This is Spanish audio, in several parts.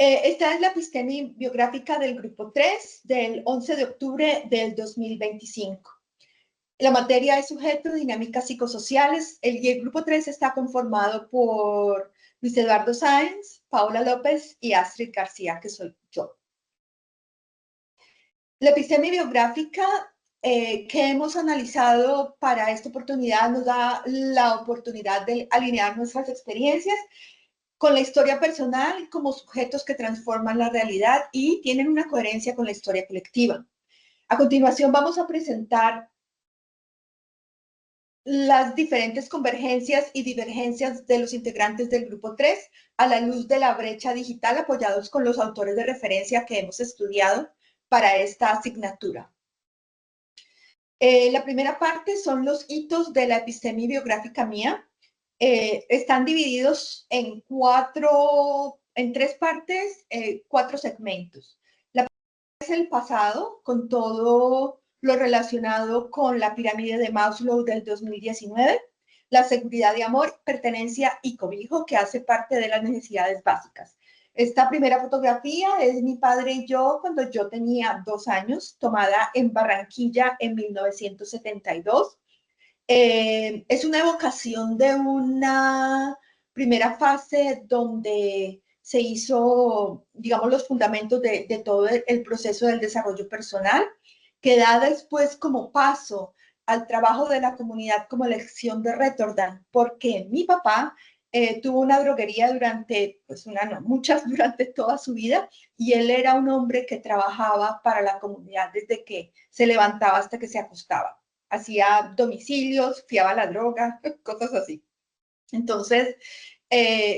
Esta es la episteme biográfica del grupo 3 del 11 de octubre del 2025. La materia es sujeto, dinámicas psicosociales. El grupo 3 está conformado por Luis Eduardo Sáenz, Paola López y Astrid García, que soy yo. La episteme biográfica que hemos analizado para esta oportunidad nos da la oportunidad de alinear nuestras experiencias con la historia personal como sujetos que transforman la realidad y tienen una coherencia con la historia colectiva. A continuación vamos a presentar las diferentes convergencias y divergencias de los integrantes del grupo 3 a la luz de la brecha digital, apoyados con los autores de referencia que hemos estudiado para esta asignatura. La primera parte son los hitos de la episteme biográfica mía. Están divididos en tres partes, 4 segmentos. La primera es el pasado, con todo lo relacionado con la pirámide de Maslow del 2019, la seguridad de amor, pertenencia y cobijo, que hace parte de las necesidades básicas. Esta primera fotografía es mi padre y yo cuando yo tenía 2 años, tomada en Barranquilla en 1972. Es una evocación de una primera fase donde se hizo, digamos, los fundamentos de todo el proceso del desarrollo personal, que da después como paso al trabajo de la comunidad como lección de Rotterdam, porque mi papá tuvo una droguería durante, pues muchas durante toda su vida, y él era un hombre que trabajaba para la comunidad desde que se levantaba hasta que se acostaba. Hacía domicilios, fiaba la droga, cosas así. Entonces,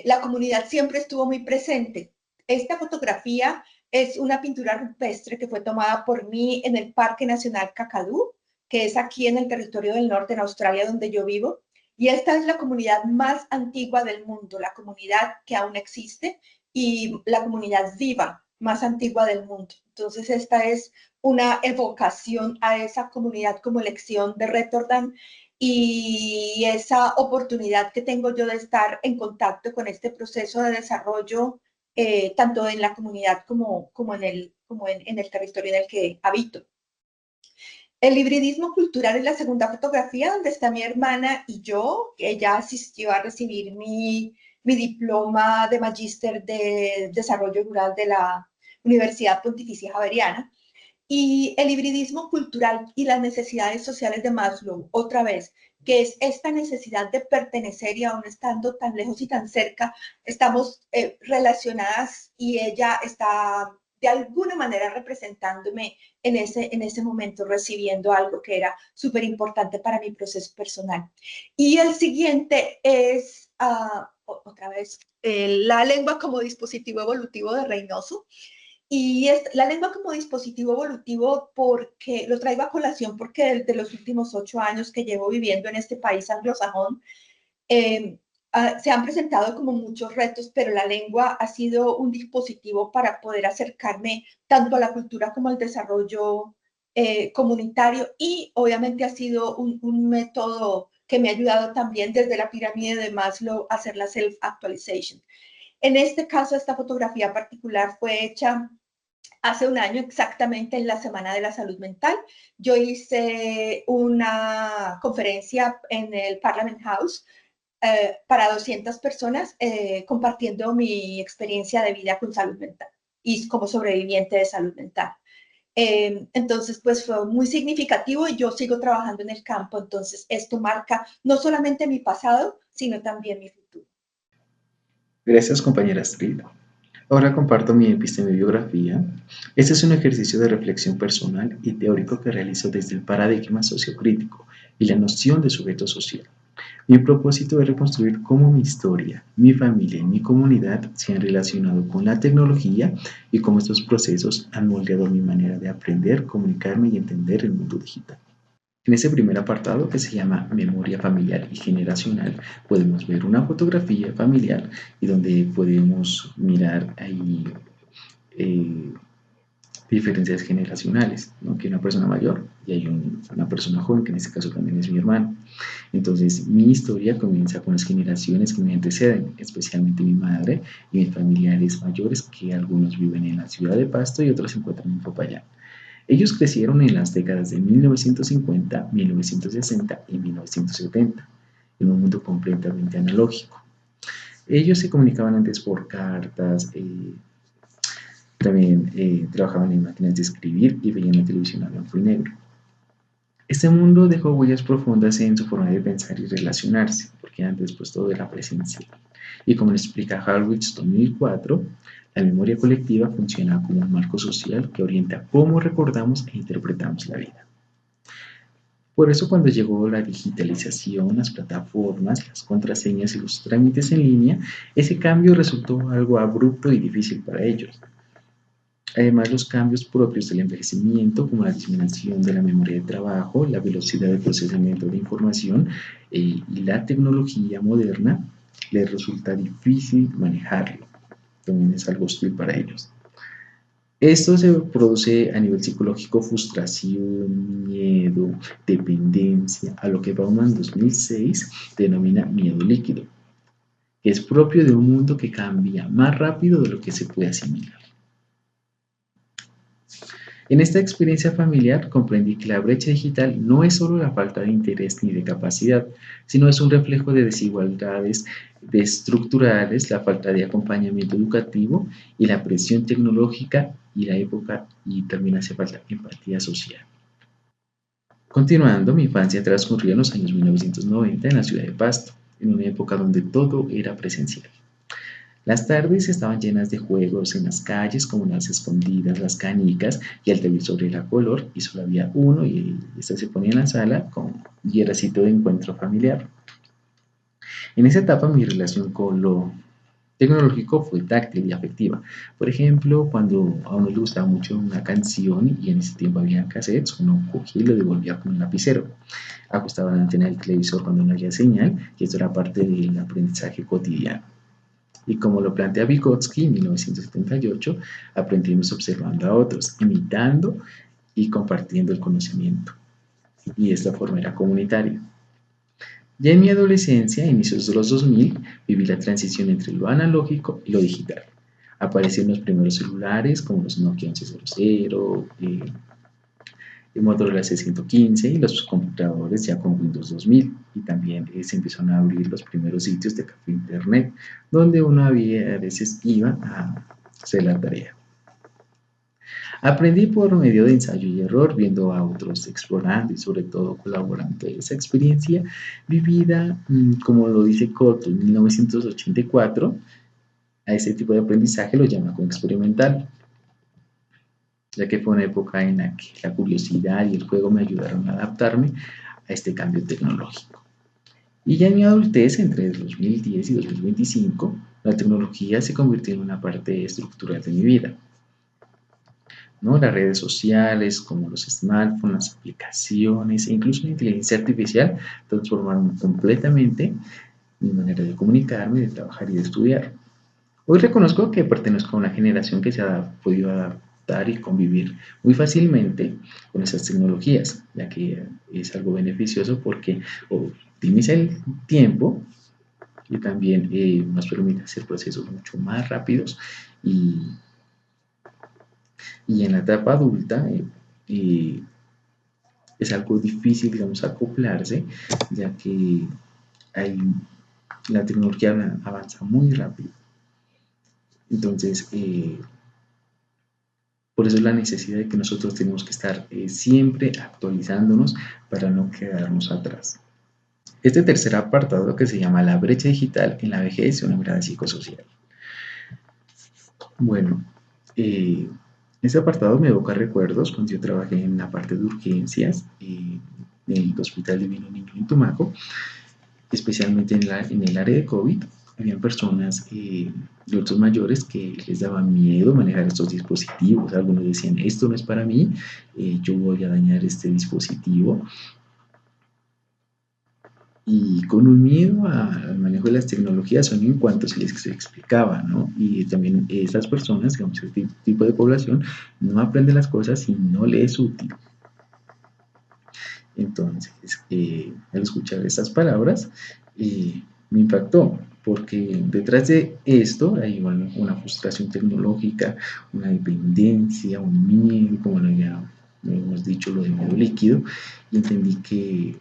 la comunidad siempre estuvo muy presente. Esta fotografía es una pintura rupestre que fue tomada por mí en el Parque Nacional Kakadu, que es aquí en el territorio del norte, en Australia, donde yo vivo. Y esta es la comunidad más antigua del mundo, la comunidad que aún existe y la comunidad viva más antigua del mundo. Entonces, esta es una evocación a esa comunidad como lección de Rotterdam y esa oportunidad que tengo yo de estar en contacto con este proceso de desarrollo, tanto en la comunidad como en el territorio en el que habito. El hibridismo cultural es la segunda fotografía, donde está mi hermana y yo. Ella asistió a recibir mi diploma de magíster de desarrollo rural de la Universidad Pontificia Javeriana. Y el hibridismo cultural y las necesidades sociales de Maslow, otra vez, que es esta necesidad de pertenecer y aún estando tan lejos y tan cerca, estamos relacionadas y ella está de alguna manera representándome en ese momento, recibiendo algo que era súper importante para mi proceso personal. Y el siguiente es, otra vez, la lengua como dispositivo evolutivo de Reynoso. Y es la lengua como dispositivo evolutivo porque lo traigo a colación porque desde los últimos 8 años que llevo viviendo en este país anglosajón, se han presentado como muchos retos, pero la lengua ha sido un dispositivo para poder acercarme tanto a la cultura como al desarrollo comunitario, y obviamente ha sido un método que me ha ayudado también desde la pirámide de Maslow a hacer la self-actualization. En este caso, esta fotografía particular fue hecha hace un año exactamente en la Semana de la Salud Mental. Yo hice una conferencia en el Parliament House para 200 personas compartiendo mi experiencia de vida con salud mental y como sobreviviente de salud mental. Entonces, pues fue muy significativo y yo sigo trabajando en el campo, entonces esto marca no solamente mi pasado, sino también mi futuro. Gracias, compañera Astrid. Ahora comparto mi epistemiografía. Este es un ejercicio de reflexión personal y teórico que realizo desde el paradigma sociocrítico y la noción de sujeto social. Mi propósito es reconstruir cómo mi historia, mi familia y mi comunidad se han relacionado con la tecnología y cómo estos procesos han moldeado mi manera de aprender, comunicarme y entender el mundo digital. En ese primer apartado, que se llama Memoria Familiar y Generacional, podemos ver una fotografía familiar y donde podemos mirar ahí diferencias generacionales, ¿no? Que una persona mayor y hay una persona joven, que en este caso también es mi hermano. Entonces, mi historia comienza con las generaciones que me anteceden, especialmente mi madre y mis familiares mayores, que algunos viven en la ciudad de Pasto y otros se encuentran en Popayán. Ellos crecieron en las décadas de 1950, 1960 y 1970, en un mundo completamente analógico. Ellos se comunicaban antes por cartas, también trabajaban en máquinas de escribir y veían la televisión a blanco y negro. Este mundo dejó huellas profundas en su forma de pensar y relacionarse, porque antes pues todo era presencial. Y como lo explica Harwitz 2004, la memoria colectiva funciona como un marco social que orienta cómo recordamos e interpretamos la vida. Por eso cuando llegó la digitalización, las plataformas, las contraseñas y los trámites en línea, ese cambio resultó algo abrupto y difícil para ellos. Además, los cambios propios del envejecimiento, como la disminución de la memoria de trabajo, la velocidad de procesamiento de información y la tecnología moderna, les resulta difícil manejarlo. También es algo hostil para ellos. Esto se produce a nivel psicológico: frustración, miedo, dependencia, a lo que Bauman 2006 denomina miedo líquido, que es propio de un mundo que cambia más rápido de lo que se puede asimilar. En esta experiencia familiar comprendí que la brecha digital no es solo la falta de interés ni de capacidad, sino es un reflejo de desigualdades estructurales, la falta de acompañamiento educativo y la presión tecnológica y la época, y también hace falta empatía social. Continuando, mi infancia transcurrió en los años 1990 en la ciudad de Pasto, en una época donde todo era presencial. Las tardes estaban llenas de juegos en las calles, como las escondidas, las canicas, y el televisor era color y solo había uno, y este se ponía en la sala y era sitio de encuentro familiar. En esa etapa mi relación con lo tecnológico fue táctil y afectiva. Por ejemplo, cuando a uno le gustaba mucho una canción y en ese tiempo había cassettes, uno cogía y lo devolvía con un lapicero. Ajustaba la antena del televisor cuando no había señal, y esto era parte del aprendizaje cotidiano. Y como lo plantea Vygotsky en 1978, aprendimos observando a otros, imitando y compartiendo el conocimiento. Y esta forma era comunitaria. Ya en mi adolescencia, a inicios de los 2000, viví la transición entre lo analógico y lo digital. Aparecieron los primeros celulares como los Nokia 1100, el Motorola C115 y los computadores ya con Windows 2000, y también se empezaron a abrir los primeros sitios de café internet donde uno a veces iba a hacer la tarea. Aprendí por medio de ensayo y error, viendo a otros explorando y sobre todo colaborando en esa experiencia vivida, como lo dice Cotto en 1984, a ese tipo de aprendizaje lo llama como experimental, ya que fue una época en la que la curiosidad y el juego me ayudaron a adaptarme a este cambio tecnológico. Y ya en mi adultez, entre 2010 y 2025, la tecnología se convirtió en una parte estructural de mi vida, ¿no? Las redes sociales, como los smartphones, las aplicaciones e incluso la inteligencia artificial transformaron completamente mi manera de comunicarme, de trabajar y de estudiar. Hoy reconozco que pertenezco a una generación que se ha podido adaptar y convivir muy fácilmente con esas tecnologías, ya que es algo beneficioso porque optimiza el tiempo y también nos permite hacer procesos mucho más rápidos, y en la etapa adulta es algo difícil, digamos, acoplarse, ya que la tecnología avanza muy rápido. Entonces, por eso es la necesidad de que nosotros tenemos que estar siempre actualizándonos para no quedarnos atrás. Este tercer apartado, que se llama la brecha digital en la vejez, una mirada psicosocial. Bueno, este apartado me evoca recuerdos cuando yo trabajé en la parte de urgencias en el Hospital Divino Niño en Tumaco, especialmente en el área de COVID. Habían personas adultos mayores que les daba miedo manejar estos dispositivos. Algunos decían, esto no es para mí, yo voy a dañar este dispositivo. y con un miedo al manejo de las tecnologías solo en cuanto se les explicaba, ¿no? Y también esas personas, digamos, este tipo de población, no aprende las cosas si no le es útil. Entonces, al escuchar estas palabras, me impactó, porque detrás de esto hay una frustración tecnológica, una dependencia, un miedo, como ya hemos dicho, lo de miedo líquido, y entendí que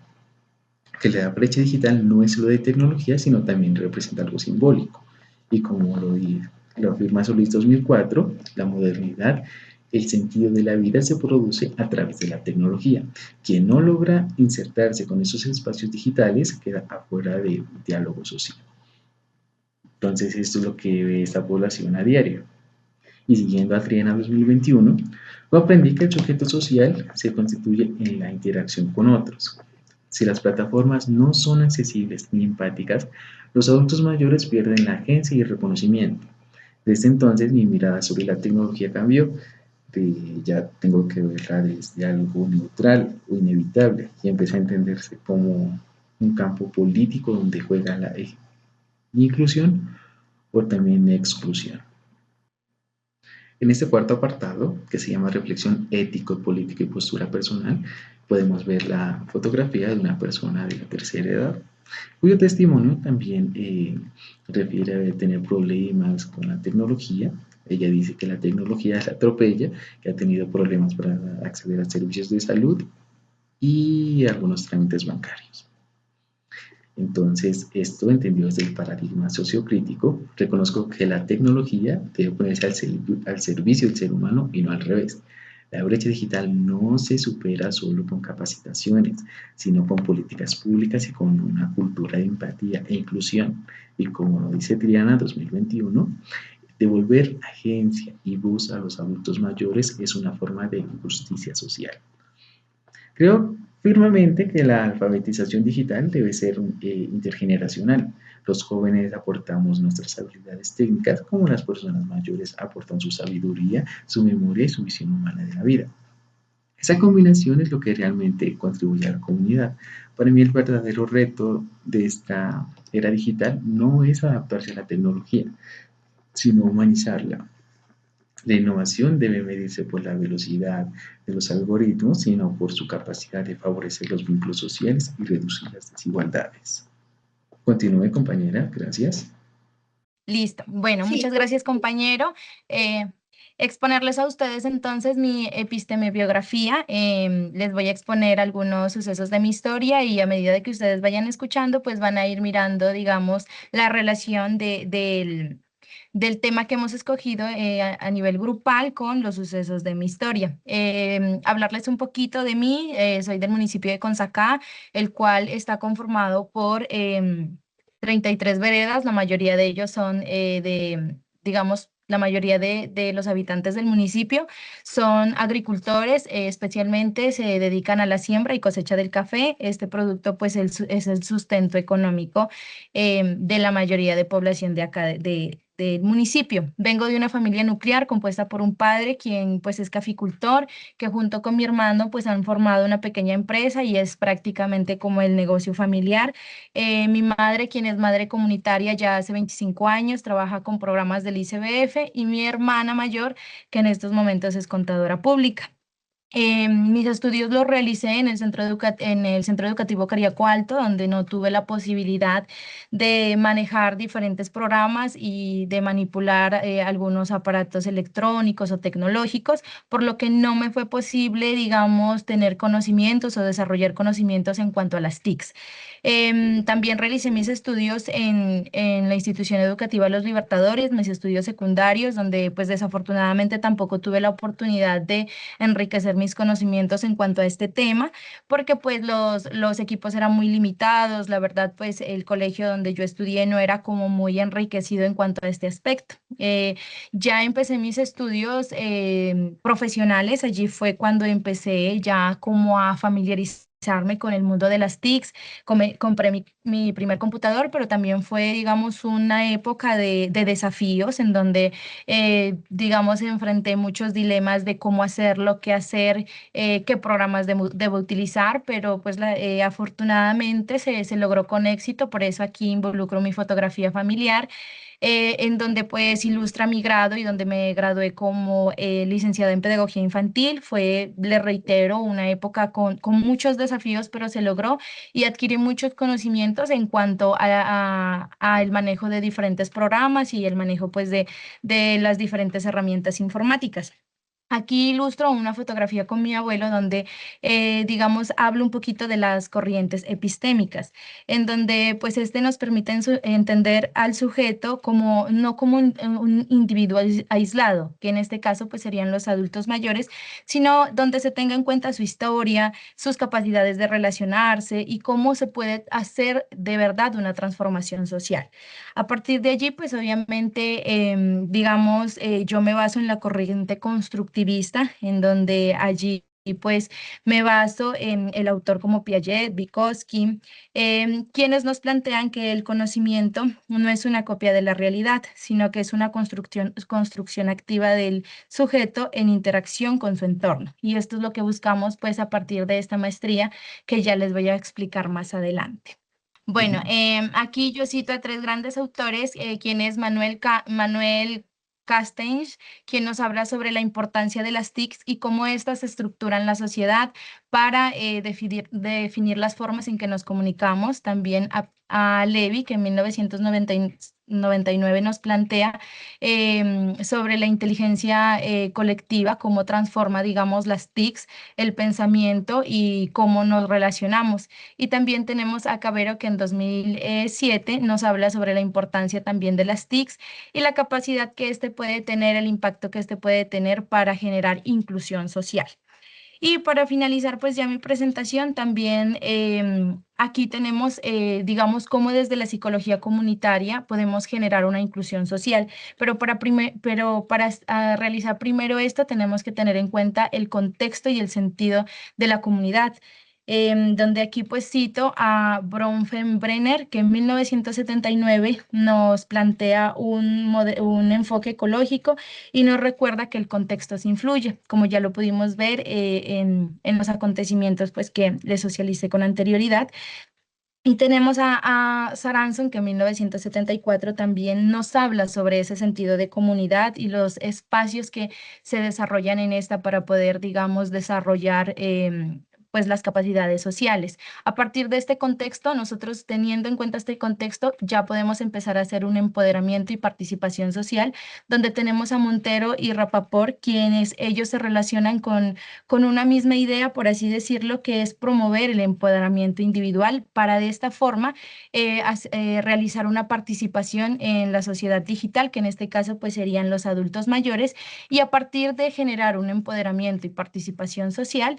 la brecha digital no es solo de tecnología, sino también representa algo simbólico. Y como lo afirma Solís 2004, la modernidad, el sentido de la vida se produce a través de la tecnología. Quien no logra insertarse con esos espacios digitales queda afuera de un diálogo social. Entonces, esto es lo que ve esta población a diario. Y siguiendo a Triana 2021, aprendí que el sujeto social se constituye en la interacción con otros. Si las plataformas no son accesibles ni empáticas, los adultos mayores pierden la agencia y el reconocimiento. Desde entonces mi mirada sobre la tecnología cambió, ya tengo que verla desde algo neutral o inevitable y empecé a entenderse como un campo político donde juega la inclusión o también exclusión. En este cuarto apartado, que se llama Reflexión ético, política y postura personal, podemos ver la fotografía de una persona de la tercera edad, cuyo testimonio también refiere a tener problemas con la tecnología. Ella dice que la tecnología la atropella, que ha tenido problemas para acceder a servicios de salud y algunos trámites bancarios. Entonces, esto entendido desde el paradigma sociocrítico, reconozco que la tecnología debe ponerse al servicio del ser humano y no al revés. La brecha digital no se supera solo con capacitaciones, sino con políticas públicas y con una cultura de empatía e inclusión. Y como lo dice Triana 2021, devolver agencia y voz a los adultos mayores es una forma de justicia social. Creo firmemente que la alfabetización digital debe ser intergeneracional. Los jóvenes aportamos nuestras habilidades técnicas como las personas mayores aportan su sabiduría, su memoria y su visión humana de la vida. Esa combinación es lo que realmente contribuye a la comunidad. Para mí el verdadero reto de esta era digital no es adaptarse a la tecnología, sino humanizarla. La innovación debe medirse por la velocidad de los algoritmos, sino por su capacidad de favorecer los vínculos sociales y reducir las desigualdades. Continúe, compañera, gracias. Listo. Bueno, Sí, muchas gracias, compañero. Eh, Exponerles a ustedes entonces mi epistemiobiografía. Les voy a exponer algunos sucesos de mi historia y a medida de que ustedes vayan escuchando, pues van a ir mirando, digamos, la relación del tema que hemos escogido a nivel grupal con los sucesos de mi historia. Hablarles un poquito de mí. Soy del municipio de Consacá, el cual está conformado por 33 veredas. La mayoría de ellos son digamos, la mayoría de los habitantes del municipio son agricultores, especialmente se dedican a la siembra y cosecha del café. Este producto pues es el sustento económico de la mayoría de población de acá del municipio. Vengo de una familia nuclear compuesta por un padre quien pues es caficultor, que junto con mi hermano pues han formado una pequeña empresa y es prácticamente como el negocio familiar. Mi madre, quien es madre comunitaria ya hace 25 años, trabaja con programas del ICBF, y mi hermana mayor, que en estos momentos es contadora pública. Mis estudios los realicé en en el Centro Educativo Cariaco Alto, donde no tuve la posibilidad de manejar diferentes programas y de manipular algunos aparatos electrónicos o tecnológicos, por lo que no me fue posible, digamos, tener conocimientos o desarrollar conocimientos en cuanto a las TICs. También realicé mis estudios en la institución educativa Los Libertadores, mis estudios secundarios, donde pues desafortunadamente tampoco tuve la oportunidad de enriquecer mis conocimientos en cuanto a este tema, porque pues los equipos eran muy limitados. La verdad, pues el colegio donde yo estudié no era como muy enriquecido en cuanto a este aspecto. Ya empecé mis estudios profesionales. Allí fue cuando empecé ya como a familiarizarme con el mundo de las TICs. Compré mi primer computador, pero también fue, digamos, una época de desafíos en donde, digamos, enfrenté muchos dilemas de cómo hacerlo, qué hacer, qué programas debo utilizar, pero pues afortunadamente se logró con éxito, por eso aquí involucro mi fotografía familiar, en donde pues ilustra mi grado y donde me gradué como licenciada en pedagogía infantil. Fue, le reitero, una época con muchos desafíos, pero se logró y adquirí muchos conocimientos en cuanto a el manejo de diferentes programas y el manejo pues de las diferentes herramientas informáticas. Aquí ilustro una fotografía con mi abuelo donde, digamos, hablo un poquito de las corrientes epistémicas, en donde pues este nos permite entender al sujeto como, no como un individuo aislado, que en este caso pues serían los adultos mayores, sino donde se tenga en cuenta su historia, sus capacidades de relacionarse y cómo se puede hacer de verdad una transformación social. A partir de allí, pues obviamente, digamos, yo me baso en la corriente constructivista, en donde allí pues me baso en el autor como Piaget, Vygotsky, quienes nos plantean que el conocimiento no es una copia de la realidad, sino que es una construcción activa del sujeto en interacción con su entorno. Y esto es lo que buscamos pues a partir de esta maestría que ya les voy a explicar más adelante. Bueno, aquí yo cito a tres grandes autores, quien es Manuel Castells, quien nos habla sobre la importancia de las TICs y cómo éstas estructuran la sociedad para definir las formas en que nos comunicamos. También a Levy, que en 1999 nos plantea sobre la inteligencia colectiva, cómo transforma, digamos, las TICs, el pensamiento y cómo nos relacionamos. Y también tenemos a Cabero, que en 2007 nos habla sobre la importancia también de las TICs y la capacidad que éste puede tener, el impacto que éste puede tener para generar inclusión social. Y para finalizar, pues ya mi presentación, también aquí tenemos, digamos, cómo desde la psicología comunitaria podemos generar una inclusión social, pero para realizar primero esto tenemos que tener en cuenta el contexto y el sentido de la comunidad. Donde aquí pues cito a Bronfenbrenner, que en 1979 nos plantea un enfoque ecológico y nos recuerda que el contexto se influye, como ya lo pudimos ver en los acontecimientos pues, que les socialicé con anterioridad. Y tenemos a Saranson, que en 1974 también nos habla sobre ese sentido de comunidad y los espacios que se desarrollan en esta para poder, digamos, desarrollar pues las capacidades sociales. A partir de este contexto, nosotros teniendo en cuenta este contexto, ya podemos empezar a hacer un empoderamiento y participación social, donde tenemos a Montero y Rapaport, quienes ellos se relacionan con una misma idea, por así decirlo, que es promover el empoderamiento individual para de esta forma realizar una participación en la sociedad digital, que en este caso pues serían los adultos mayores, y a partir de generar un empoderamiento y participación social,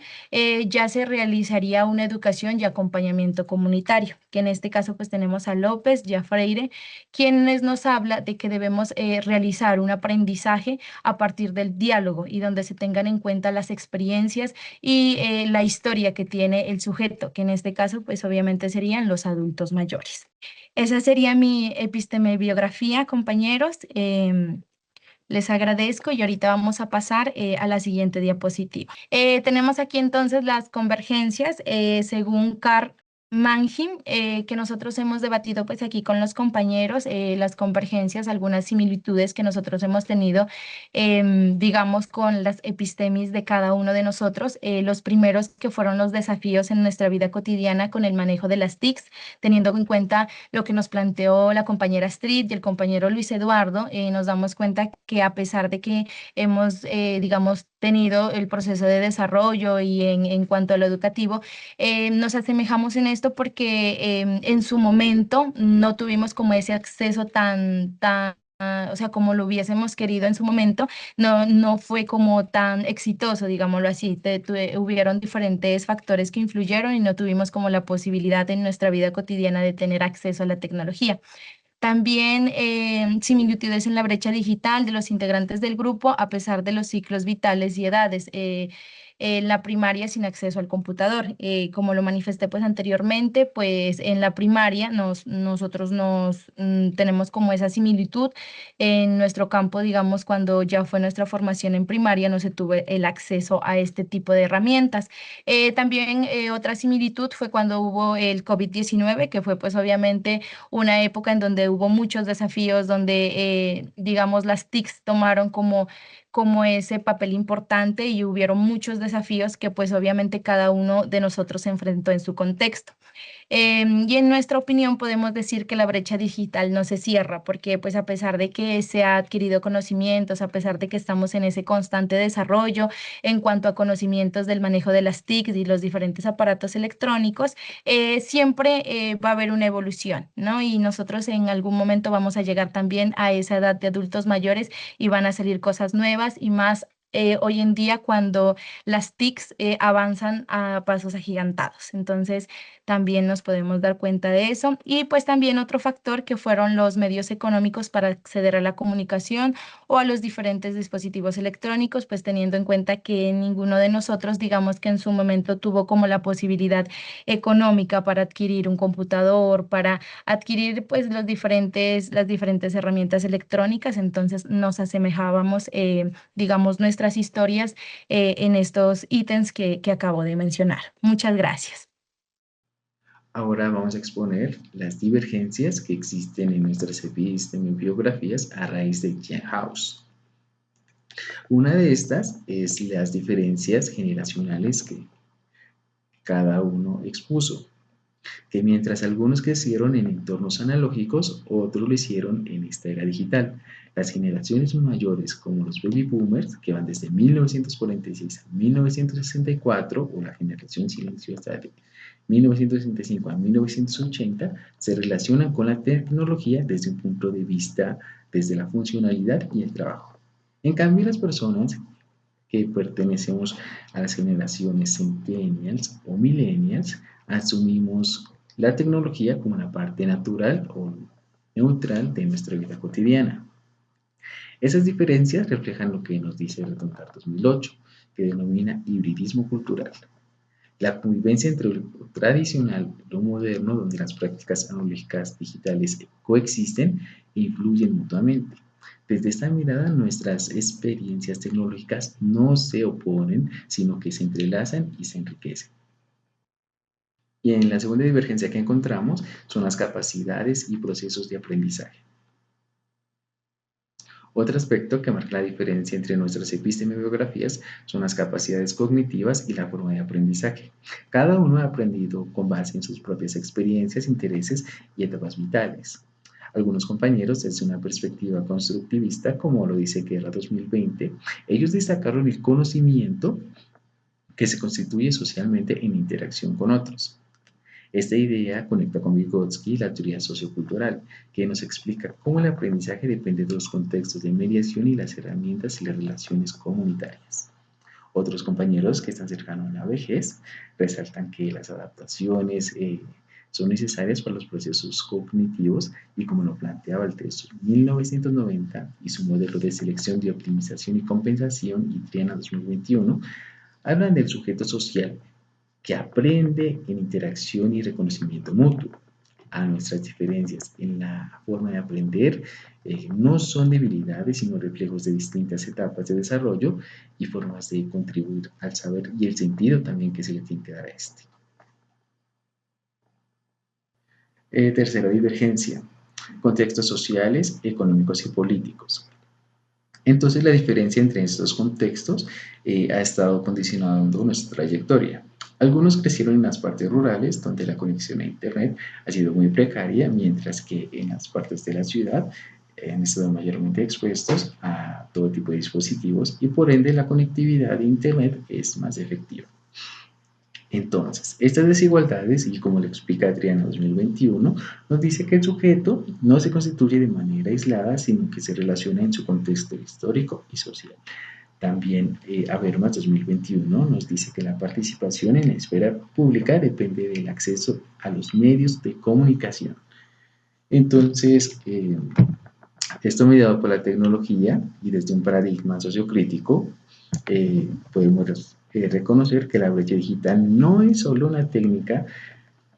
ya se realizaría una educación y acompañamiento comunitario, que en este caso pues tenemos a López y a Freire, quienes nos habla de que debemos realizar un aprendizaje a partir del diálogo y donde se tengan en cuenta las experiencias y la historia que tiene el sujeto, que en este caso pues obviamente serían los adultos mayores. Esa sería mi epistemobiografía, compañeros. Les agradezco y ahorita vamos a pasar a la siguiente diapositiva. Tenemos aquí entonces las convergencias según Carl Mannheim, que nosotros hemos debatido pues aquí con los compañeros, las convergencias, algunas similitudes que nosotros hemos tenido, digamos, con las epistemis de cada uno de nosotros. Los primeros que fueron los desafíos en nuestra vida cotidiana con el manejo de las TICs, teniendo en cuenta lo que nos planteó la compañera Astrid y el compañero Luis Eduardo, nos damos cuenta que a pesar de que hemos, digamos, tenido el proceso de desarrollo y en cuanto a lo educativo, nos asemejamos en esto porque en su momento no tuvimos como ese acceso o sea, como lo hubiésemos querido en su momento, no fue como tan exitoso, digámoslo así. Hubieron diferentes factores que influyeron y no tuvimos como la posibilidad en nuestra vida cotidiana de tener acceso a la tecnología. También similitudes en la brecha digital de los integrantes del grupo a pesar de los ciclos vitales y edades. en la primaria sin acceso al computador. Como lo manifesté pues anteriormente, pues en la primaria nosotros tenemos como esa similitud en nuestro campo, digamos, cuando ya fue nuestra formación en primaria, no se tuvo el acceso a este tipo de herramientas. También otra similitud fue cuando hubo el COVID-19, que fue pues obviamente una época en donde hubo muchos desafíos, donde digamos las TICs tomaron como ese papel importante y hubieron muchos desafíos que pues obviamente cada uno de nosotros se enfrentó en su contexto. Y en nuestra opinión podemos decir que la brecha digital no se cierra, porque pues a pesar de que se ha adquirido conocimientos, a pesar de que estamos en ese constante desarrollo en cuanto a conocimientos del manejo de las TICs y los diferentes aparatos electrónicos, siempre va a haber una evolución, ¿no? Y nosotros en algún momento vamos a llegar también a esa edad de adultos mayores y van a salir cosas nuevas y más. Hoy en día cuando las TICs avanzan a pasos agigantados. Entonces, también nos podemos dar cuenta de eso. Y pues también otro factor que fueron los medios económicos para acceder a la comunicación o a los diferentes dispositivos electrónicos, pues teniendo en cuenta que ninguno de nosotros, digamos que en su momento tuvo como la posibilidad económica para adquirir un computador, para adquirir pues las diferentes herramientas electrónicas, entonces nos asemejábamos, digamos, nuestras historias en estos ítems que acabo de mencionar. Muchas gracias. Ahora vamos a exponer las divergencias que existen en nuestras epistemografías a raíz de Jan House. Una de estas es las diferencias generacionales que cada uno expuso, que mientras algunos crecieron en entornos analógicos, otros lo hicieron en esta era digital. Las generaciones mayores, como los baby boomers, que van desde 1946 a 1964, o la generación silenciosa de 1965 a 1980, se relacionan con la tecnología desde un punto de vista desde la funcionalidad y el trabajo. En cambio, las personas que pertenecemos a las generaciones centennials o millennials, asumimos la tecnología como una parte natural o neutral de nuestra vida cotidiana. Esas diferencias reflejan lo que nos dice el Redondar 2008, que denomina hibridismo cultural. La convivencia entre lo tradicional y lo moderno, donde las prácticas analógicas digitales coexisten e influyen mutuamente. Desde esta mirada, nuestras experiencias tecnológicas no se oponen, sino que se entrelazan y se enriquecen. Y en la segunda divergencia que encontramos son las capacidades y procesos de aprendizaje. Otro aspecto que marca la diferencia entre nuestras epistemografías son las capacidades cognitivas y la forma de aprendizaje. Cada uno ha aprendido con base en sus propias experiencias, intereses y etapas vitales. Algunos compañeros, desde una perspectiva constructivista, como lo dice Guerra 2020, ellos destacaron el conocimiento que se constituye socialmente en interacción con otros. Esta idea conecta con Vygotsky la teoría sociocultural, que nos explica cómo el aprendizaje depende de los contextos de mediación y las herramientas y las relaciones comunitarias. Otros compañeros que están cercanos a la vejez resaltan que las adaptaciones son necesarias para los procesos cognitivos y como lo planteaba el texto 1990 y su modelo de selección de optimización y compensación y Triana 2021, hablan del sujeto social que aprende en interacción y reconocimiento mutuo. A nuestras diferencias en la forma de aprender no son debilidades, sino reflejos de distintas etapas de desarrollo y formas de contribuir al saber y el sentido también que se le tiene que dar a este. Tercera divergencia, contextos sociales, económicos y políticos. Entonces la diferencia entre estos contextos ha estado condicionando nuestra trayectoria. Algunos crecieron en las partes rurales, donde la conexión a Internet ha sido muy precaria, mientras que en las partes de la ciudad han estado mayormente expuestos a todo tipo de dispositivos y por ende la conectividad de Internet es más efectiva. Entonces, estas desigualdades, y como lo explica Triana 2021, nos dice que el sujeto no se constituye de manera aislada, sino que se relaciona en su contexto histórico y social. También Habermas 2021 nos dice que la participación en la esfera pública depende del acceso a los medios de comunicación. Entonces, esto mediado por la tecnología y desde un paradigma sociocrítico, podemos reconocer que la brecha digital no es solo una técnica,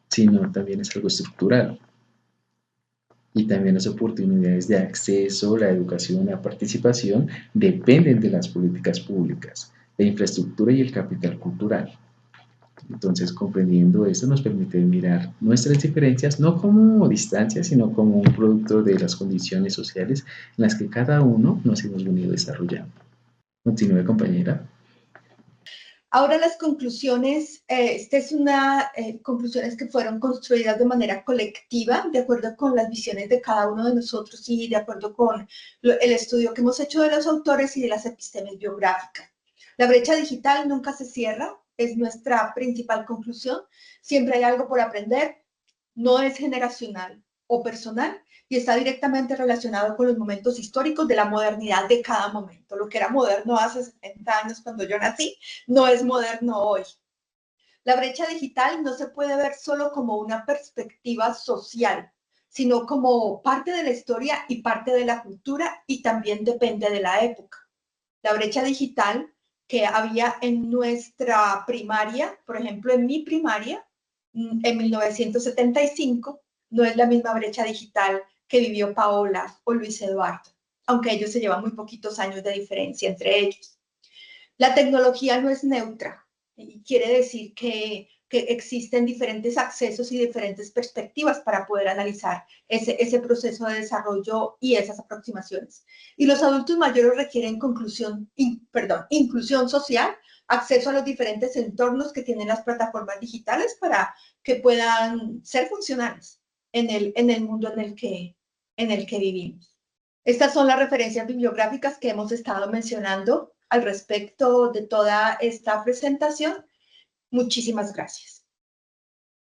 sino también es algo estructural. Y también las oportunidades de acceso, la educación, la participación dependen de las políticas públicas, la infraestructura y el capital cultural. Entonces, comprendiendo esto nos permite mirar nuestras diferencias no como distancias, sino como un producto de las condiciones sociales en las que cada uno nos hemos venido desarrollando. Continúe, compañera. Ahora las conclusiones, esta es una conclusiones que fueron construidas de manera colectiva, de acuerdo con las visiones de cada uno de nosotros y de acuerdo con el estudio que hemos hecho de los autores y de las epistemes biográficas. La brecha digital nunca se cierra, es nuestra principal conclusión. Siempre hay algo por aprender, no es generacional o personal y está directamente relacionado con los momentos históricos de la modernidad de cada momento. Lo que era moderno hace 70 años cuando yo nací, no es moderno hoy. La brecha digital no se puede ver solo como una perspectiva social, sino como parte de la historia y parte de la cultura y también depende de la época. La brecha digital que había en nuestra primaria, por ejemplo, en mi primaria, en 1975, no es la misma brecha digital que vivió Paola o Luis Eduardo, aunque ellos se llevan muy poquitos años de diferencia entre ellos. La tecnología no es neutra y quiere decir que existen diferentes accesos y diferentes perspectivas para poder analizar ese proceso de desarrollo y esas aproximaciones. Y los adultos mayores requieren inclusión social, acceso a los diferentes entornos que tienen las plataformas digitales para que puedan ser funcionales en el mundo en el que vivimos. Estas son las referencias bibliográficas que hemos estado mencionando al respecto de toda esta presentación. Muchísimas gracias.